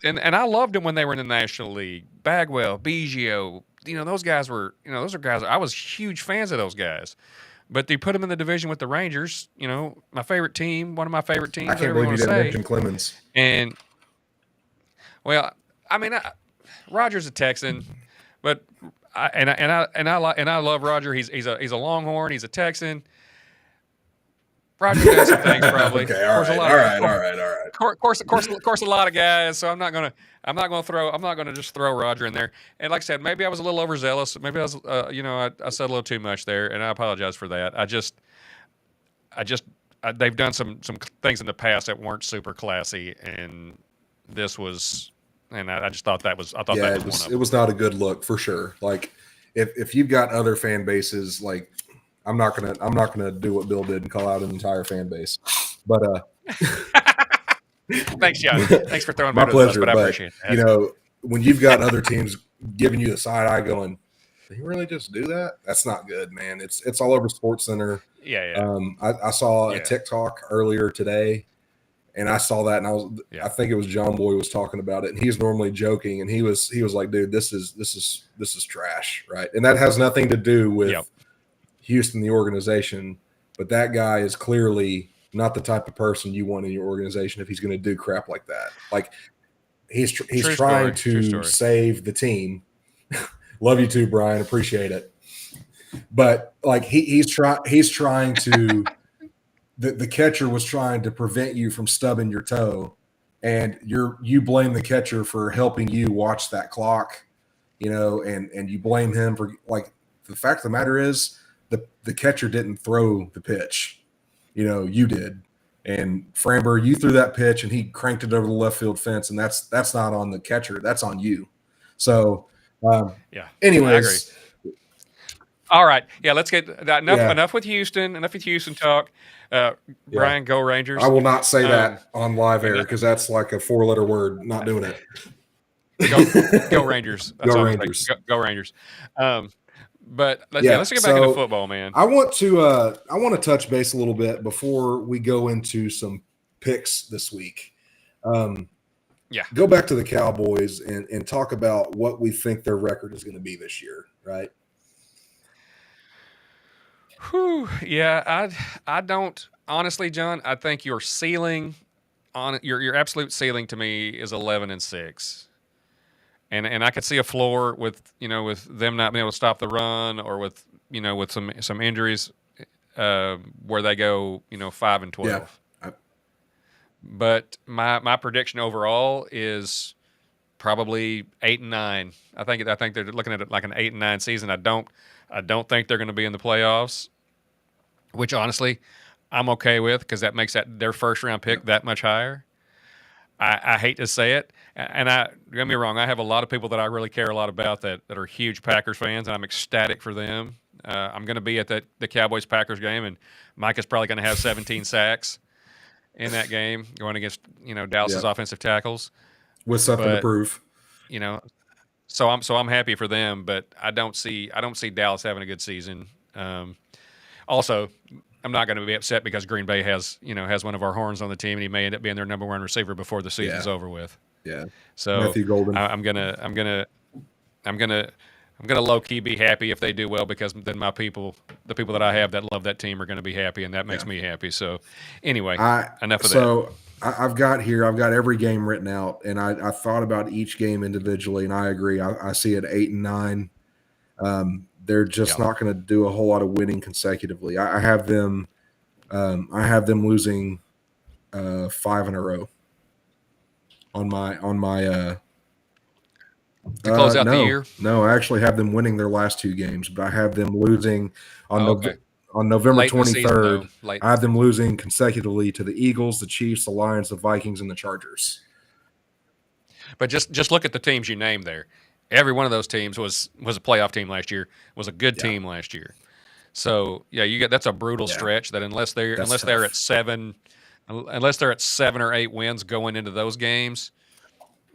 And I loved them when they were in the National League. Bagwell, Biggio, those guys were, those are guys. I was huge fans of those guys. But they put them in the division with the Rangers, my favorite team, one of my favorite teams. I can't believe you didn't mention Clemens. And, well, I mean, Roger's a Texan, but I love Roger. He's a Longhorn. He's a Texan. Roger does some things probably. Okay, all right. Of course, a lot of guys. So I'm not gonna just throw Roger in there. And like I said, maybe I was a little overzealous. Maybe I was, I said a little too much there, and I apologize for that. They've done some things in the past that weren't super classy, and this was. And I just thought that was. I thought that was one of them. It was not a good look for sure. Like if you've got other fan bases, like I'm not gonna do what Bill did and call out an entire fan base. But thanks, John. Thanks for throwing my pleasure. But I appreciate it. When you've got other teams giving you the side eye, going, "Did he really just do that?" That's not good, man. It's all over Sports Center. Yeah. I saw a TikTok earlier today. And I saw that, and I think it was John Boy was talking about it, and he's normally joking, and he was like, "Dude, this is trash, right?" And that has nothing to do with Houston, the organization, but that guy is clearly not the type of person you want in your organization if he's going to do crap like that. Like he's trying to save the team. Love you too, Brian. Appreciate it. But like he's trying to. The catcher was trying to prevent you from stubbing your toe, and you blame the catcher for helping you watch that clock, and you blame him for, like, the fact of the matter is the catcher didn't throw the pitch, you did. And Framber, you threw that pitch and he cranked it over the left field fence, and that's not on the catcher, that's on you. So anyways. All right. Yeah, let's get enough with Houston. Enough with Houston talk. Brian, go Rangers. I will not say that on live air because that's like a 4-letter word. Not doing it. Go Rangers. Go Rangers. Go Rangers. But let's get back into football, man. I want to touch base a little bit before we go into some picks this week. Go back to the Cowboys and talk about what we think their record is going to be this year, right? Whew, yeah, I don't honestly, John. I think your ceiling on your absolute ceiling to me is 11-6, and I could see a floor with them not being able to stop the run, or with some injuries where they go 5-12. Yeah. But my prediction overall is probably 8-9. I think they're looking at it like an 8-9 season. I don't think they're going to be in the playoffs, which honestly I'm okay with because that makes their first round pick that much higher. I hate to say it, and don't get me wrong, I have a lot of people that I really care a lot about that are huge Packers fans, and I'm ecstatic for them. I'm going to be at the Cowboys-Packers game, and Mike is probably going to have 17 sacks in that game going against Dallas's offensive tackles with something to prove. So I'm happy for them, but I don't see Dallas having a good season. Also, I'm not going to be upset because Green Bay has one of our horns on the team, and he may end up being their number one receiver before the season's over with. Yeah. So Matthew Golden. I'm gonna low key be happy if they do well, because then the people that I have that love that team are going to be happy, and that makes me happy. So anyway, enough of that. I've got every game written out, and I thought about each game individually, and I agree. I see it 8 and 9. They're just not going to do a whole lot of winning consecutively. I have them losing 5 in a row on my to close out the year. No, I actually have them winning their last 2 games, but I have them losing on November 23rd. I have them losing consecutively to the Eagles, the Chiefs, the Lions, the Vikings, and the Chargers. But just look at the teams you named there. Every one of those teams was a playoff team last year. Was a good team last year. So that's a brutal stretch. That unless they're at 7 or 8 wins going into those games,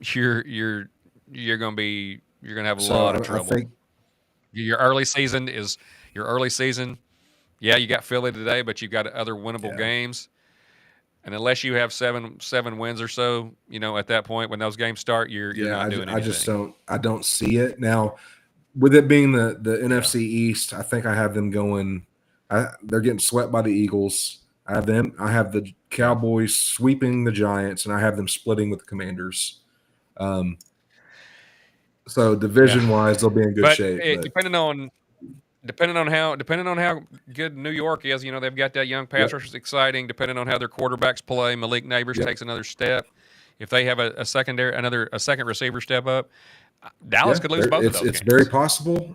you're gonna have a lot of trouble. Your early season. Yeah, you got Philly today, but you've got other winnable games. And unless you have seven wins or so, at that point when those games start, you're not doing anything. I don't see it now. With it being the NFC East, I think I have them going. They're getting swept by the Eagles. I have the Cowboys sweeping the Giants, and I have them splitting with the Commanders. So division wise, they'll be in good shape. Depending on how good New York is, they've got that young pass rush is exciting. Depending on how their quarterbacks play, Malik Neighbors takes another step. If they have a second receiver step up, Dallas could lose both of those games. It's very possible.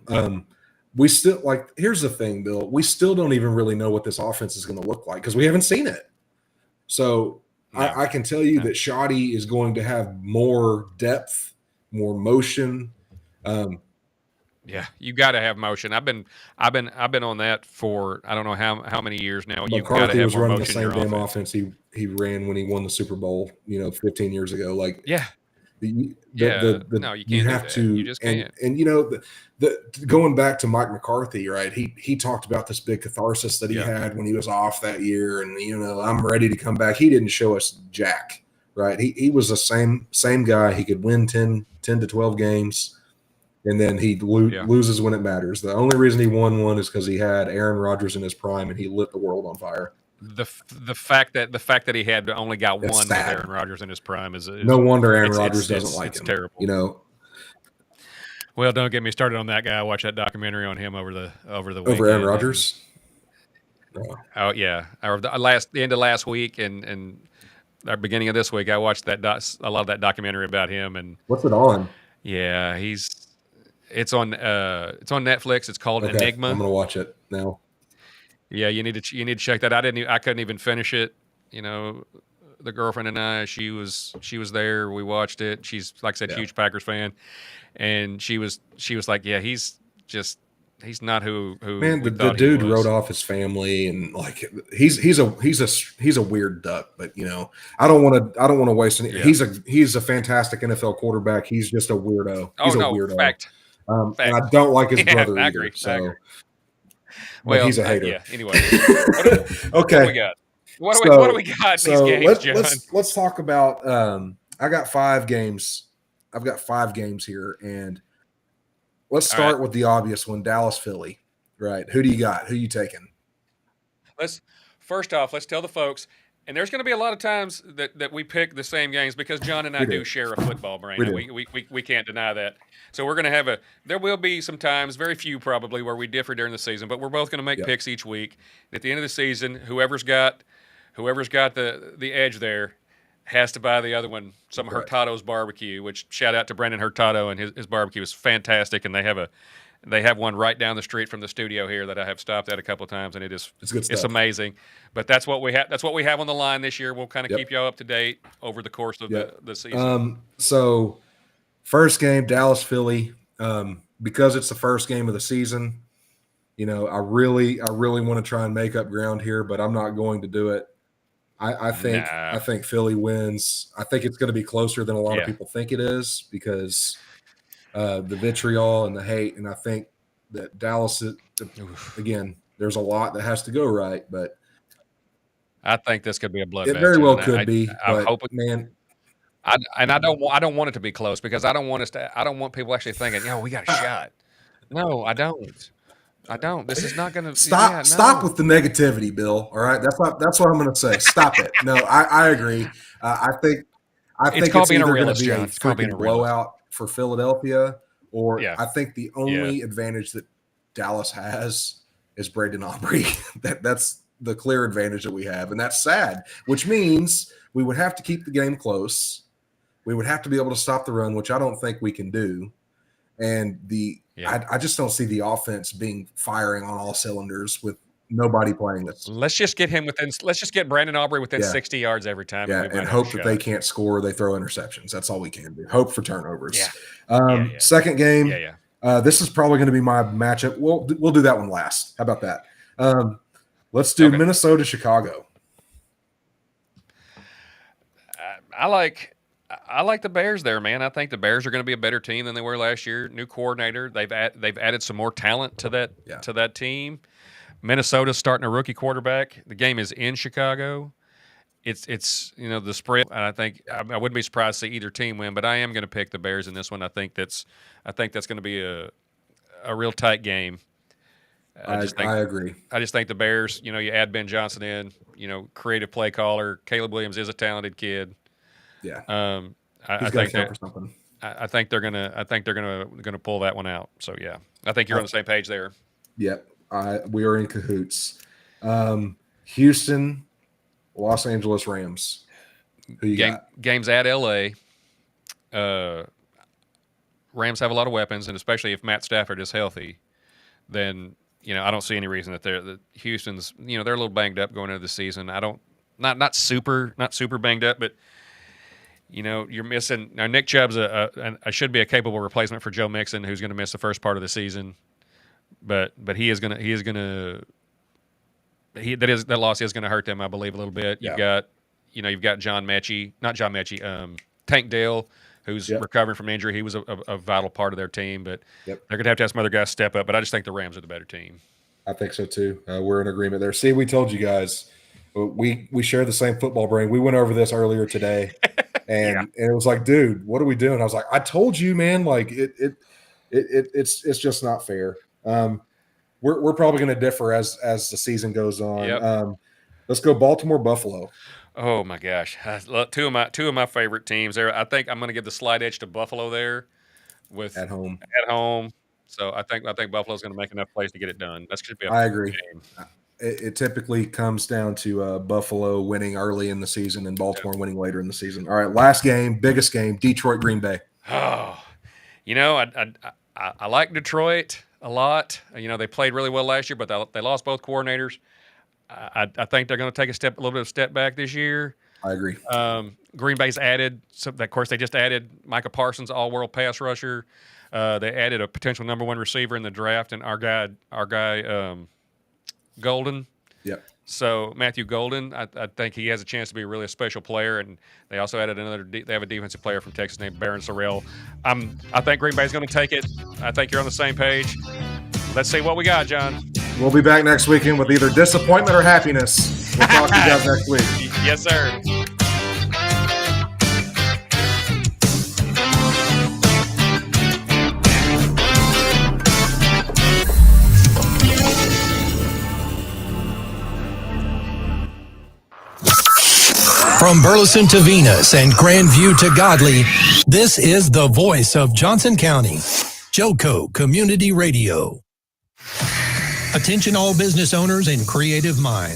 We still here's the thing, Bill. We still don't even really know what this offense is going to look like because we haven't seen it. So I can tell you that Shoddy is going to have more depth, more motion. Yeah, you got to have motion. I've been on that for I don't know how many years now. McCarthy was running the same damn offense he ran when he won the Super Bowl, 15 years ago. You can't. You just can't. And going back to Mike McCarthy, right? He talked about this big catharsis that he had when he was off that year, and I'm ready to come back. He didn't show us jack, right? He was the same guy. He could win 10 to 12 games. And then he loses when it matters. The only reason he won one is because he had Aaron Rodgers in his prime, and he lit the world on fire. The fact that he had only got one with Aaron Rodgers in his prime is no wonder Aaron Rodgers doesn't like him. It's terrible. Well, don't get me started on that guy. I watched that documentary on him over the weekend. Over Aaron Rodgers. No. Oh yeah, the end of last week and the beginning of this week, I watched a lot of that documentary about him. And what's it on? Yeah, It's on Netflix. It's called Enigma. I'm gonna watch it now. Yeah, you need to check that. I couldn't even finish it. The girlfriend and I, she was there. We watched it. She's, like I said, huge Packers fan, and she was like, yeah, he's not who. Man, the dude wrote off his family, and he's a weird duck. But I don't want to waste any. Yeah. He's a fantastic NFL quarterback. He's just a weirdo. He's a weirdo. Fact. And I don't like his brother I either. agree. So, well, he's a hater. Yeah. Anyway, okay. What do we got? What do we got in these games, John? Let's talk about. I got 5 games. I've got 5 games here, and let's start with the obvious one: Dallas, Philly. Right? Who do you got? Who you taking? First off, let's tell the folks. And there's going to be a lot of times that we pick the same games because John and I do share a football brain. We can't deny that. So we're going to have there will be some times, very few probably, where we differ during the season, but we're both going to make picks each week. At the end of the season, whoever's got the edge there has to buy the other one some Hurtado's barbecue, which shout out to Brendan Hurtado, and his barbecue is fantastic, and they have one right down the street from the studio here that I have stopped at a couple of times, and it's good stuff. It's amazing. But that's what we have. That's what we have on the line this year. We'll kind of keep y'all up to date over the course of the season. So first game, Dallas, Philly. Because it's the first game of the season, I really want to try and make up ground here, but I'm not going to do it. I think Philly wins. I think it's going to be closer than a lot of people think it is because the vitriol and the hate, and I think that Dallas, again, there's a lot that has to go right, but I think this could be a bloodbath. it very well John. could be. I'm But hoping, man, I don't want it to be close because I don't want people actually thinking, we got a shot. No, I don't. This is not going to stop with the negativity, Bill. All right, that's what I'm going to say. Stop it. No, I agree. I think it's either going to be a freaking blowout for Philadelphia, or I think the only advantage that Dallas has is Braden Aubrey. That's the clear advantage that we have, and that's sad. Which means we would have to keep the game close. We would have to be able to stop the run, which I don't think we can do. And I just don't see the offense being firing on all cylinders with nobody playing this. Let's just get Brandon Aubrey within 60 yards every time. Yeah, and hope that they can't score. They throw interceptions. That's all we can do. Hope for turnovers. Second game. This is probably going to be my matchup. We'll do that one last. How about that? Let's do Minnesota, Chicago. I like the Bears there, man. I think the Bears are going to be a better team than they were last year. New coordinator. They've added some more talent to that team. Minnesota's starting a rookie quarterback. The game is in Chicago. It's the spread, and I think I wouldn't be surprised to see either team win, but I am going to pick the Bears in this one. I think that's going to be a real tight game. I agree. I just think the Bears. You add Ben Johnson in. Creative play caller. Caleb Williams is a talented kid. Yeah. I think for something. I think they're gonna pull that one out. So yeah, I think you're on the same page there. Yep. We are in cahoots. Houston, Los Angeles Rams. Who you got? Games at LA. Rams have a lot of weapons, and especially if Matt Stafford is healthy, then I don't see any reason that Houston's they're a little banged up going into the season. Not super banged up, but you're missing now. Nick Chubb's should be a capable replacement for Joe Mixon, who's going to miss the first part of the season. But that loss is going to hurt them, I believe, a little bit. You've got Tank Dell, who's recovering from injury. He was a vital part of their team, but they're going to have some other guys step up. But I just think the Rams are the better team. I think so too. We're in agreement there. See, we told you guys we share the same football brain. We went over this earlier today, and it was like, dude, what are we doing? I was like, I told you, man. Like it's just not fair. We're probably going to differ as the season goes on. Let's go Baltimore, Buffalo. Oh my gosh, two of my favorite teams there. I think I'm going to give the slight edge to Buffalo there, with at home. So I think Buffalo's going to make enough plays to get it done. That's going to be. I agree. Game. It typically comes down to Buffalo winning early in the season and Baltimore winning later in the season. All right, last game, biggest game, Detroit, Green Bay. Oh, I like Detroit a lot. They played really well last year, but they lost both coordinators. I think they're going to take a little bit of a step back this year. I agree. Green Bay's added, of course, they just added Micah Parsons, all-world pass rusher. They added a potential number one receiver in the draft, and our guy Golden. Yep. So Matthew Golden, I think he has a chance to be really a special player, and they also added they have a defensive player from Texas named Barron Sorrell. I think Green Bay's going to take it. I think you're on the same page. Let's see what we got, John. We'll be back next weekend with either disappointment or happiness. We'll talk to you guys next week. Yes, sir. From Burleson to Venus and Grandview to Godley, this is the voice of Johnson County, Joco Community Radio. Attention all business owners and creative minds.